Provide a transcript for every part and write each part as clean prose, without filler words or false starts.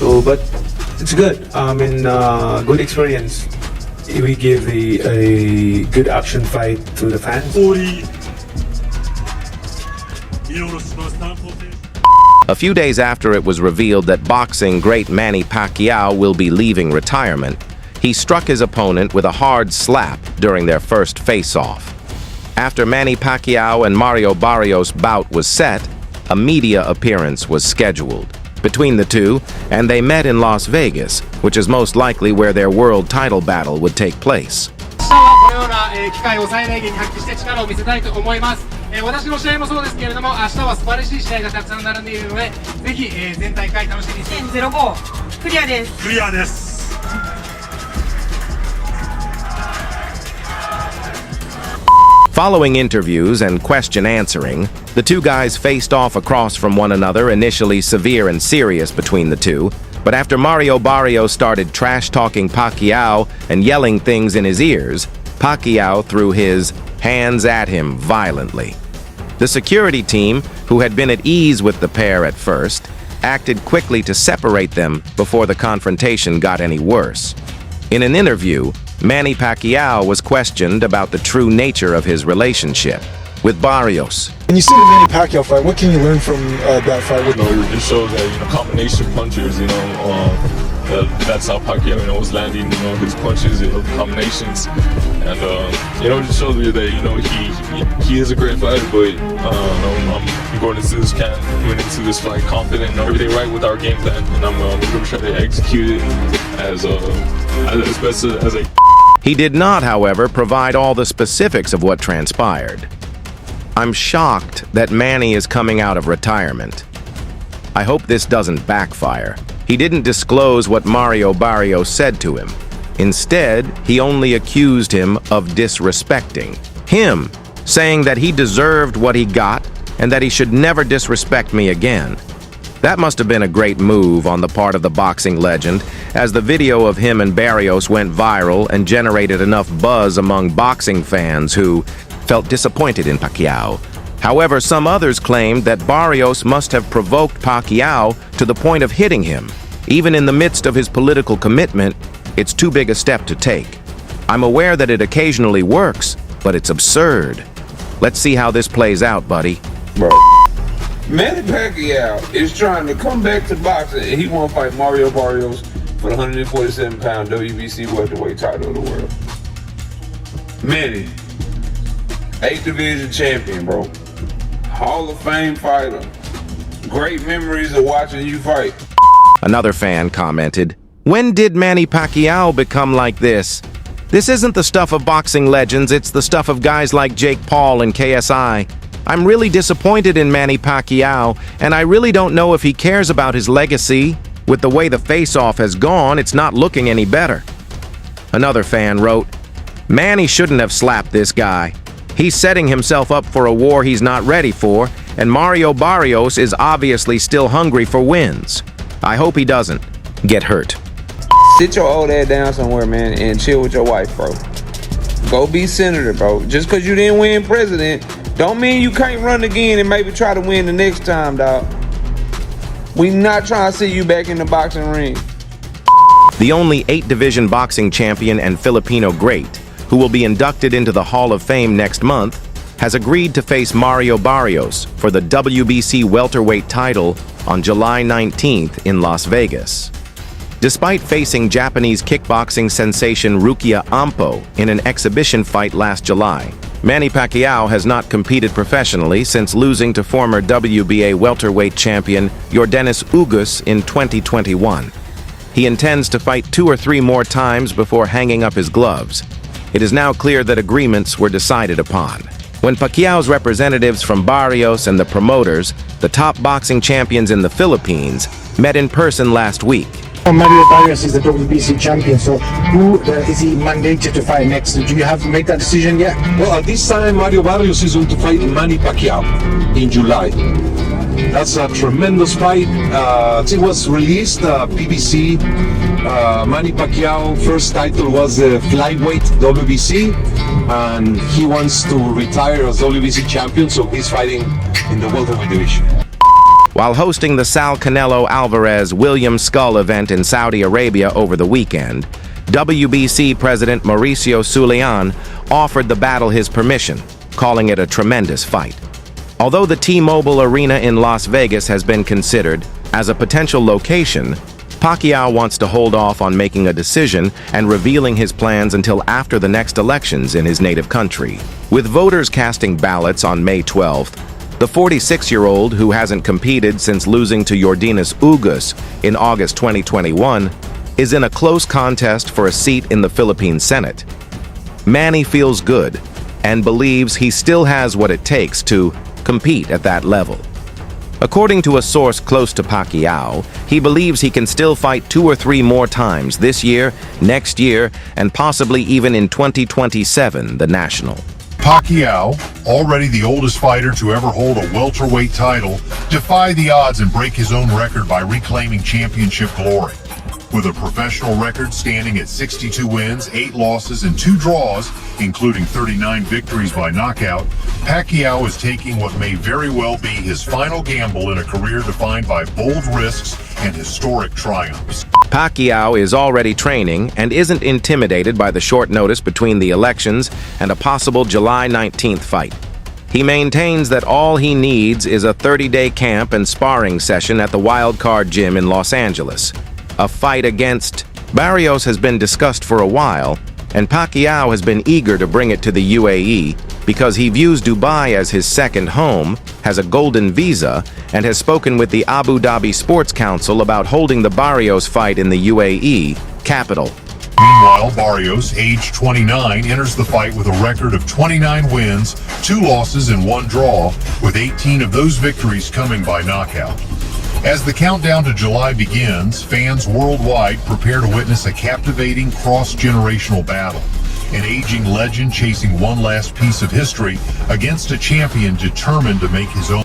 So, but it's good. I mean, good experience. We give a good action fight to the fans. A few days after it was revealed that boxing great Manny Pacquiao will be leaving retirement, he struck his opponent with a hard slap during their first face-off. After Manny Pacquiao and Mario Barrios' bout was set, a media appearance was scheduled between the two, and they met in Las Vegas, which is most likely where their world title battle would take place. 私の試合もそうですけれども、明日は素晴らしい試合がたくさん並んでいるので、ぜひ全大会楽しみにして。1.05クリアです。クリアです。Following interviews and question answering, the two guys faced off across from one another, initially severe and serious between the two, but after Mario Barrios started trash-talking Pacquiao and yelling things in his ears, Pacquiao threw his hands at him violently. The security team, who had been at ease with the pair at first, acted quickly to separate them before the confrontation got any worse. In an interview, Manny Pacquiao was questioned about the true nature of his relationship with Barrios. When you see the Manny Pacquiao fight, what can you learn from that fight? It shows that, combination punchers, that's how Pacquiao, was landing, his punches, combinations. And, it just shows me that, he is a great fighter, but, I'm going into this this fight confident, everything right with our game plan, and I'm going to try to execute it as best as I can. He did not, however, provide all the specifics of what transpired. I'm shocked that Manny is coming out of retirement. I hope this doesn't backfire. He didn't disclose what Mario Barrios said to him. Instead, he only accused him of disrespecting him, saying that he deserved what he got and that he should never disrespect me again. That must have been a great move on the part of the boxing legend, as the video of him and Barrios went viral and generated enough buzz among boxing fans who felt disappointed in Pacquiao. However, some others claimed that Barrios must have provoked Pacquiao to the point of hitting him. Even in the midst of his political commitment, it's too big a step to take. I'm aware that it occasionally works, but it's absurd. Let's see how this plays out, buddy. Bro, Manny Pacquiao is trying to come back to boxing, and he won't fight Mario Barrios for the 147-pound WBC welterweight title of the world. Manny, 8th division champion, bro. Hall of Fame fighter. Great memories of watching you fight. Another fan commented, "When did Manny Pacquiao become like this? This isn't the stuff of boxing legends, it's the stuff of guys like Jake Paul and KSI. I'm really disappointed in Manny Pacquiao, and I really don't know if he cares about his legacy. With the way the face-off has gone, it's not looking any better." Another fan wrote, "Manny shouldn't have slapped this guy. He's setting himself up for a war he's not ready for, and Mario Barrios is obviously still hungry for wins. I hope he doesn't get hurt." Sit your old ass down somewhere, man, and chill with your wife, bro. Go be senator, bro. Just because you didn't win president, don't mean you can't run again and maybe try to win the next time, dog. We not trying to see you back in the boxing ring. The only 8-division boxing champion and Filipino great, who will be inducted into the Hall of Fame next month, has agreed to face Mario Barrios for the WBC welterweight title on July 19th in Las Vegas. Despite facing Japanese kickboxing sensation Rukia Ampo in an exhibition fight last July, Manny Pacquiao has not competed professionally since losing to former WBA welterweight champion Yordenis Ugas in 2021. He intends to fight 2 or 3 more times before hanging up his gloves. It is now clear that agreements were decided upon. When Pacquiao's representatives from Barrios and the promoters, the top boxing champions in the Philippines, met in person last week. Mario Barrios is the WBC champion, so who is he mandated to fight next? Do you have to make that decision yet? Well, at this time, Mario Barrios is going to fight Manny Pacquiao in July. That's a tremendous fight. It was released, BBC. Manny Pacquiao first title was flyweight WBC, and he wants to retire as WBC champion, so he's fighting in the welterweight division. While hosting the Sal Canelo Alvarez-William Skull event in Saudi Arabia over the weekend, WBC President Mauricio Sulaiman offered the battle his permission, calling it a tremendous fight. Although the T-Mobile Arena in Las Vegas has been considered as a potential location, Pacquiao wants to hold off on making a decision and revealing his plans until after the next elections in his native country. With voters casting ballots on May 12th, the 46-year-old, who hasn't competed since losing to Yordenis Ugas in August 2021, is in a close contest for a seat in the Philippine Senate. Manny feels good and believes he still has what it takes to compete at that level. According to a source close to Pacquiao, he believes he can still fight 2 or 3 more times this year, next year, and possibly even in 2027, the national. Pacquiao, already the oldest fighter to ever hold a welterweight title, defied the odds and break his own record by reclaiming championship glory. With a professional record standing at 62 wins, 8 losses, and 2 draws, including 39 victories by knockout, Pacquiao is taking what may very well be his final gamble in a career defined by bold risks and historic triumphs. Pacquiao is already training and isn't intimidated by the short notice between the elections and a possible July 19th fight. He maintains that all he needs is a 30-day camp and sparring session at the Wild Card Gym in Los Angeles. A fight against Barrios has been discussed for a while, and Pacquiao has been eager to bring it to the UAE because he views Dubai as his second home, has a golden visa, and has spoken with the Abu Dhabi Sports Council about holding the Barrios fight in the UAE capital. Meanwhile, Barrios, age 29, enters the fight with a record of 29 wins, 2 losses, and 1 draw, with 18 of those victories coming by knockout. As the countdown to July begins, fans worldwide prepare to witness a captivating cross-generational battle. An aging legend chasing one last piece of history against a champion determined to make his own.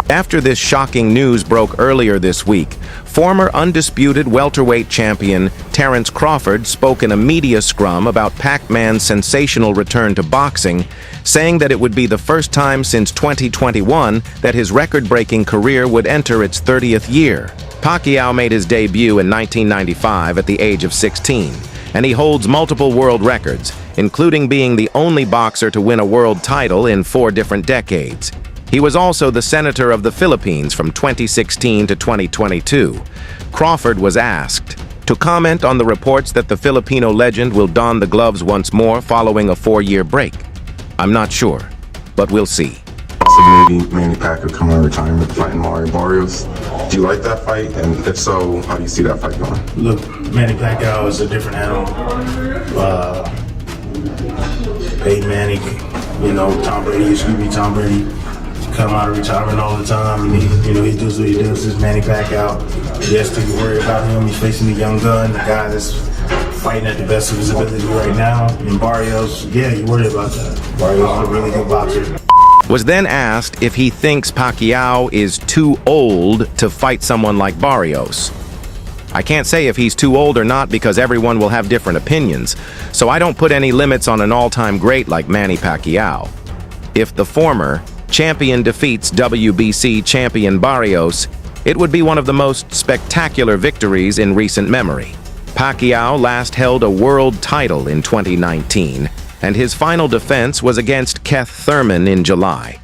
After this shocking news broke earlier this week, former undisputed welterweight champion Terence Crawford spoke in a media scrum about Pac-Man's sensational return to boxing, saying that it would be the first time since 2021 that his record-breaking career would enter its 30th year. Pacquiao made his debut in 1995 at the age of 16, and he holds multiple world records, including being the only boxer to win a world title in 4 different decades. He was also the Senator of the Philippines from 2016 to 2022. Crawford was asked to comment on the reports that the Filipino legend will don the gloves once more following a 4-year break. I'm not sure, but we'll see. Maybe Manny Pacquiao coming out of retirement fighting Mario Barrios. Do you like that fight? And if so, how do you see that fight going? Look, Manny Pacquiao is a different animal. Peyton Manning, Tom Brady used to be Tom Brady. Come out of retirement all the time, and he does what he does. This is Manny Pacquiao. Yes, to worry about him. He's facing the young gun, the guy that's fighting at the best of his ability right now. And Barrios, yeah, you worry about that. Barrios is a really good boxer. Was then asked if he thinks Pacquiao is too old to fight someone like Barrios. I can't say if he's too old or not because everyone will have different opinions, so I don't put any limits on an all-time great like Manny Pacquiao. If the former champion defeats WBC champion Barrios, it would be one of the most spectacular victories in recent memory. Pacquiao last held a world title in 2019, and his final defense was against Keith Thurman in July.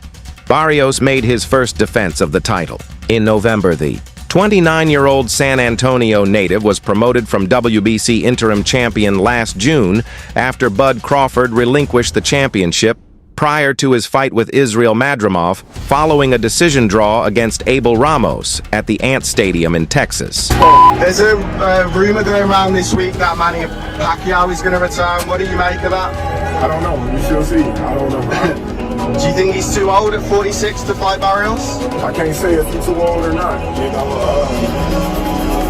Barrios made his first defense of the title. In November, the 29-year-old San Antonio native was promoted from WBC interim champion last June after Bud Crawford relinquished the championship prior to his fight with Israel Madrimov following a decision draw against Abel Ramos at the Ant Stadium in Texas. There's a rumor going around this week that Manny Pacquiao is going to return. What do you make of that? I don't know. We shall see. I don't know. Do you think he's too old at 46 to fight Barrios? I can't say if he's too old or not.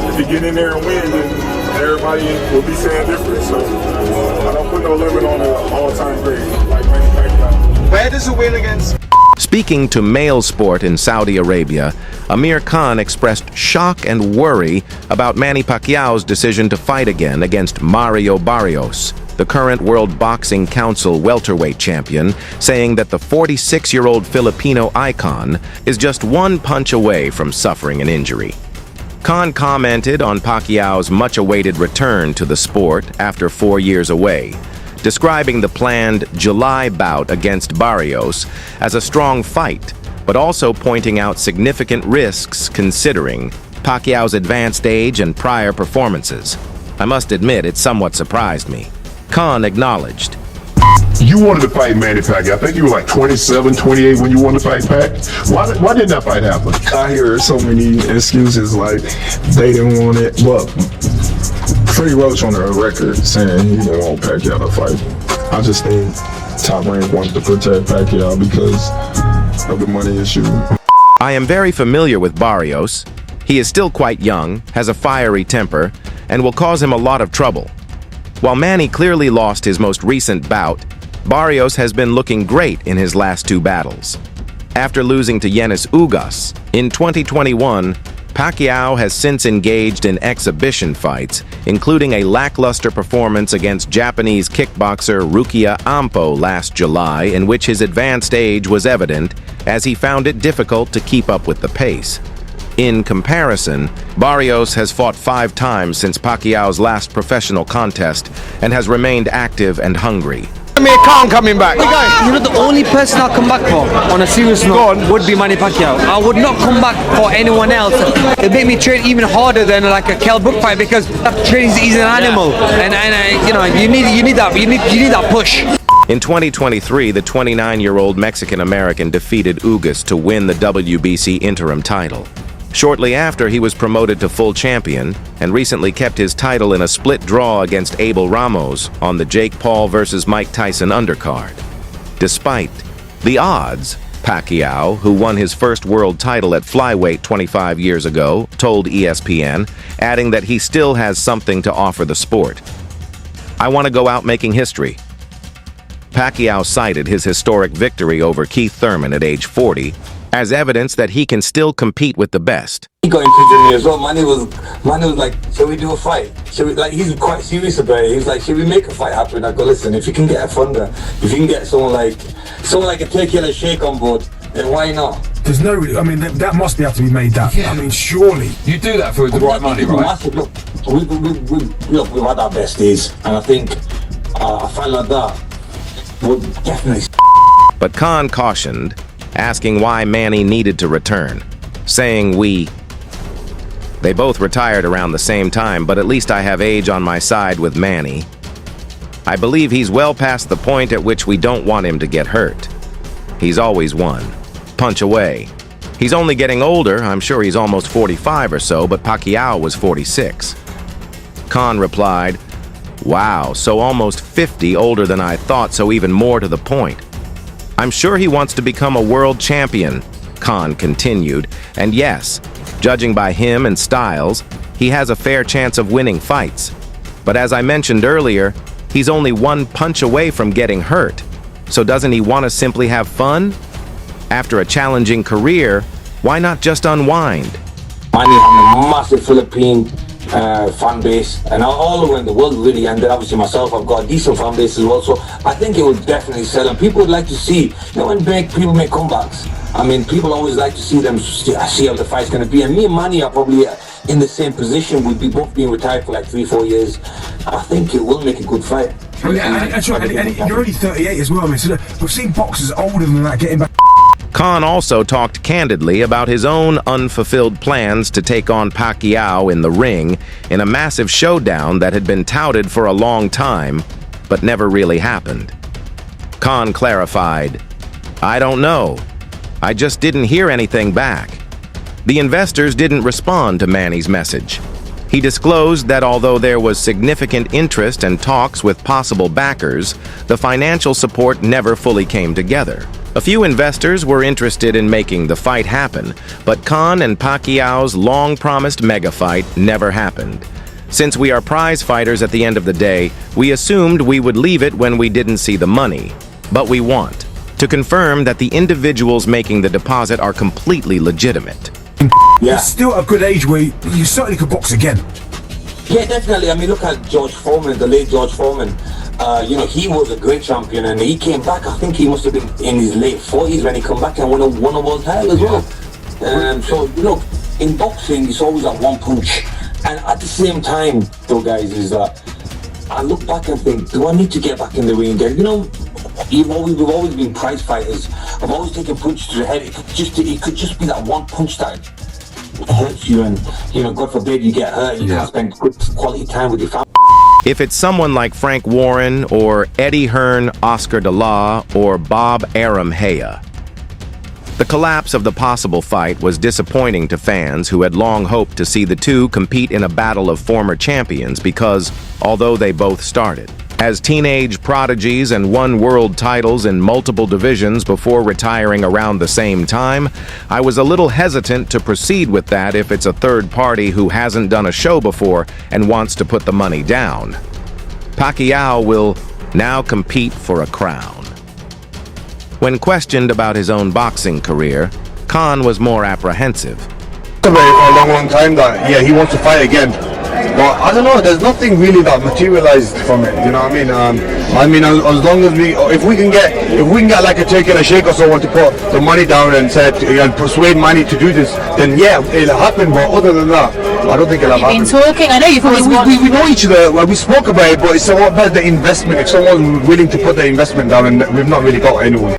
If he get in there and win, then everybody will be saying different. So I don't put no limit on an all-time great like Manny Pacquiao. Where does a win against? Speaking to Mail Sport in Saudi Arabia, Amir Khan expressed shock and worry about Manny Pacquiao's decision to fight again against Mario Barrios, the current World Boxing Council welterweight champion, saying that the 46-year-old Filipino icon is just one punch away from suffering an injury. Khan commented on Pacquiao's much-awaited return to the sport after 4 years away, describing the planned July bout against Barrios as a strong fight, but also pointing out significant risks considering Pacquiao's advanced age and prior performances. I must admit, it somewhat surprised me. Khan acknowledged, You wanted to fight Manny Pacquiao. I think you were like 27, 28 when you wanted to fight Pac. Why didn't that fight happen? I hear so many excuses like they didn't want it. But Freddie Roach on the record saying he didn't want Pacquiao to fight. I just think Top Rank wanted to protect Pacquiao because of the money issue. I am very familiar with Barrios. He is still quite young, has a fiery temper, and will cause him a lot of trouble. While Manny clearly lost his most recent bout, Barrios has been looking great in his last 2 battles. After losing to Yenis Ugas in 2021, Pacquiao has since engaged in exhibition fights, including a lackluster performance against Japanese kickboxer Rukia Ampo last July, in which his advanced age was evident as he found it difficult to keep up with the pace. In comparison, Barrios has fought 5 times since Pacquiao's last professional contest and has remained active and hungry. Khan coming back. You know, the only person I'll come back for, on a serious note, would be Manny Pacquiao. I would not come back for anyone else. It'd make me train even harder than like a Kell Brook fight because he's an animal, and you know, you need that push. In 2023, the 29-year-old Mexican-American defeated Ugas to win the WBC interim title. Shortly after, he was promoted to full champion and recently kept his title in a split draw against Abel Ramos on the Jake Paul versus Mike Tyson undercard. Despite the odds, Pacquiao, who won his first world title at flyweight 25 years ago, told ESPN, adding that he still has something to offer the sport. "I want to go out making history." Pacquiao cited his historic victory over Keith Thurman at age 40 as evidence that he can still compete with the best. He got into me as well. Manny was like, "Shall we do a fight? Shall we?" Like, he's quite serious about it. He was like, "Shall we make a fight happen?" I go, "Listen, if you can get a funder, if you can get someone like a Tequila Shake on board, then why not?" There's no, I mean, that must have to be made that. Yeah. I mean, surely. You do that for the right money, right? Look, we've had our best days, and I think a fight like that would definitely. But Khan cautioned, asking why Manny needed to return, saying they both retired around the same time, but at least I have age on my side with Manny. I believe he's well past the point at which we don't want him to get hurt. He's always one punch away. He's only getting older. I'm sure he's almost 45 or so, but Pacquiao was 46. Khan replied, "Wow, so almost 50 older than I thought, so even more to the point. I'm sure he wants to become a world champion," Khan continued, and yes, judging by him and Styles, he has a fair chance of winning fights. But as I mentioned earlier, he's only one punch away from getting hurt. So doesn't he want to simply have fun? After a challenging career, why not just unwind? Manny has a massive Philippine fan base, and all around the world really, and then obviously myself, I've got a decent fan base as well, so I think it would definitely sell, and people would like to see, when people make comebacks, I mean, people always like to see them, see how the fight's going to be, and me and Manny are probably in the same position. We'd be both being retired for like 3-4 years. I think it will make a good fight. That's right, and you're only 38 as well, I mean, so we've seen boxers older than that getting back. Khan also talked candidly about his own unfulfilled plans to take on Pacquiao in the ring in a massive showdown that had been touted for a long time, but never really happened. Khan clarified, "I don't know. I just didn't hear anything back." The investors didn't respond to Manny's message. He disclosed that although there was significant interest and talks with possible backers, the financial support never fully came together. A few investors were interested in making the fight happen, but Khan and Pacquiao's long-promised mega fight never happened. Since we are prize fighters at the end of the day, we assumed we would leave it when we didn't see the money. But we want to confirm that the individuals making the deposit are completely legitimate. Yeah. It's still a good age where you certainly could box again. Yeah, definitely. I mean, look at George Foreman, the late George Foreman. he was a great champion, and he came back. I think he must have been in his late 40s when he come back and won a world title as well. So look, in boxing, it's always that one punch. And at the same time, though, guys, is that I look back and think, do I need to get back in the ring again? We've always been prize fighters. I've always taken punches to the head. It could just be that one punch that hurts you, and God forbid you get hurt. You can't spend good quality time with your family. If it's someone like Frank Warren or Eddie Hearn, Oscar De La, or Bob Arum Haya, the collapse of the possible fight was disappointing to fans who had long hoped to see the two compete in a battle of former champions because, although they both started as teenage prodigies and won world titles in multiple divisions before retiring around the same time, I was a little hesitant to proceed with that if it's a third party who hasn't done a show before and wants to put the money down. Pacquiao will now compete for a crown. When questioned about his own boxing career, Khan was more apprehensive. For a long time that he wants to fight again, but I don't know, there's nothing really that materialized from it, you know what I mean? As long as if we can get like a take and a shake or someone to put the money down and persuade Manny to do this, then it'll happen. But other than that, I don't think it'll happen. You've been talking, I know you've always we know each other, we spoke about it, but it's a lot about the investment. If someone's willing to put the investment down, and we've not really got anyone.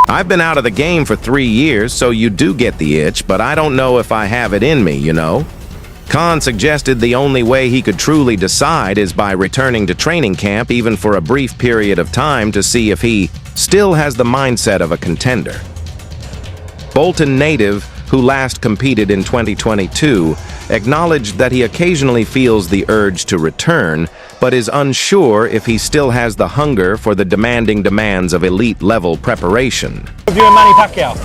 I've been out of the game for 3 years, so you do get the itch, but I don't know if I have it in me, Khan suggested the only way he could truly decide is by returning to training camp even for a brief period of time to see if he still has the mindset of a contender. Bolton native, who last competed in 2022, acknowledged that he occasionally feels the urge to return, but is unsure if he still has the hunger for the demanding demands of elite-level preparation. You and Manny Pacquiao?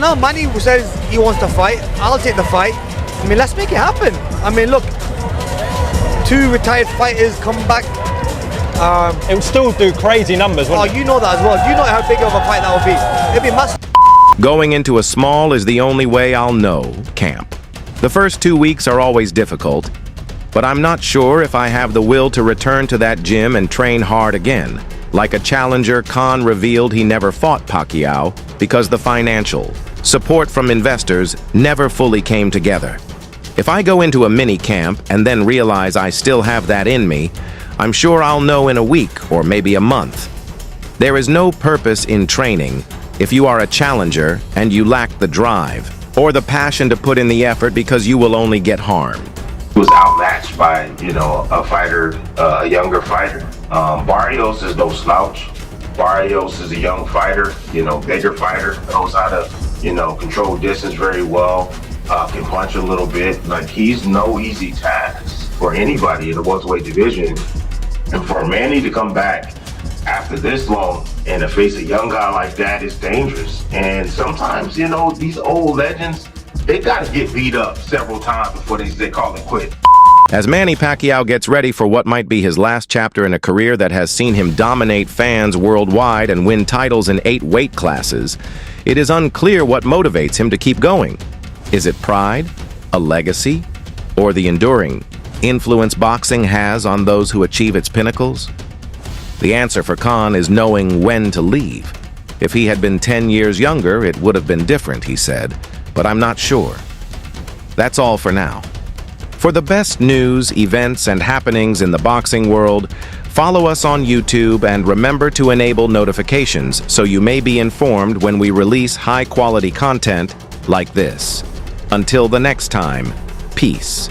No, Manny says he wants to fight. I'll take the fight. I mean, let's make it happen. I mean, look, 2 retired fighters come back. It would still do crazy numbers, wouldn't it? You know that as well. You know how big of a fight that would be. It'd be massive. Going into a small is the only way I'll know camp. The first 2 weeks are always difficult, but I'm not sure if I have the will to return to that gym and train hard again. Like a challenger, Khan revealed he never fought Pacquiao because the financial support from investors never fully came together. If I go into a mini camp and then realize I still have that in me, I'm sure I'll know in a week or maybe a month. There is no purpose in training if you are a challenger and you lack the drive or the passion to put in the effort because you will only get harmed. He was outmatched by, a fighter, a younger fighter. Barrios is no slouch. Barrios is a young fighter, bigger fighter, knows how to, control distance very well, can punch a little bit. Like, he's no easy task for anybody in the welterweight division. And for Manny to come back after this long and to face a young guy like that is dangerous. And sometimes, these old legends, they got to get beat up several times before they call it quit. As Manny Pacquiao gets ready for what might be his last chapter in a career that has seen him dominate fans worldwide and win titles in 8 weight classes, it is unclear what motivates him to keep going. Is it pride, a legacy, or the enduring influence boxing has on those who achieve its pinnacles? The answer for Khan is knowing when to leave. If he had been 10 years younger, it would have been different, he said, but I'm not sure. That's all for now. For the best news, events, and happenings in the boxing world, follow us on YouTube and remember to enable notifications so you may be informed when we release high-quality content like this. Until the next time, peace.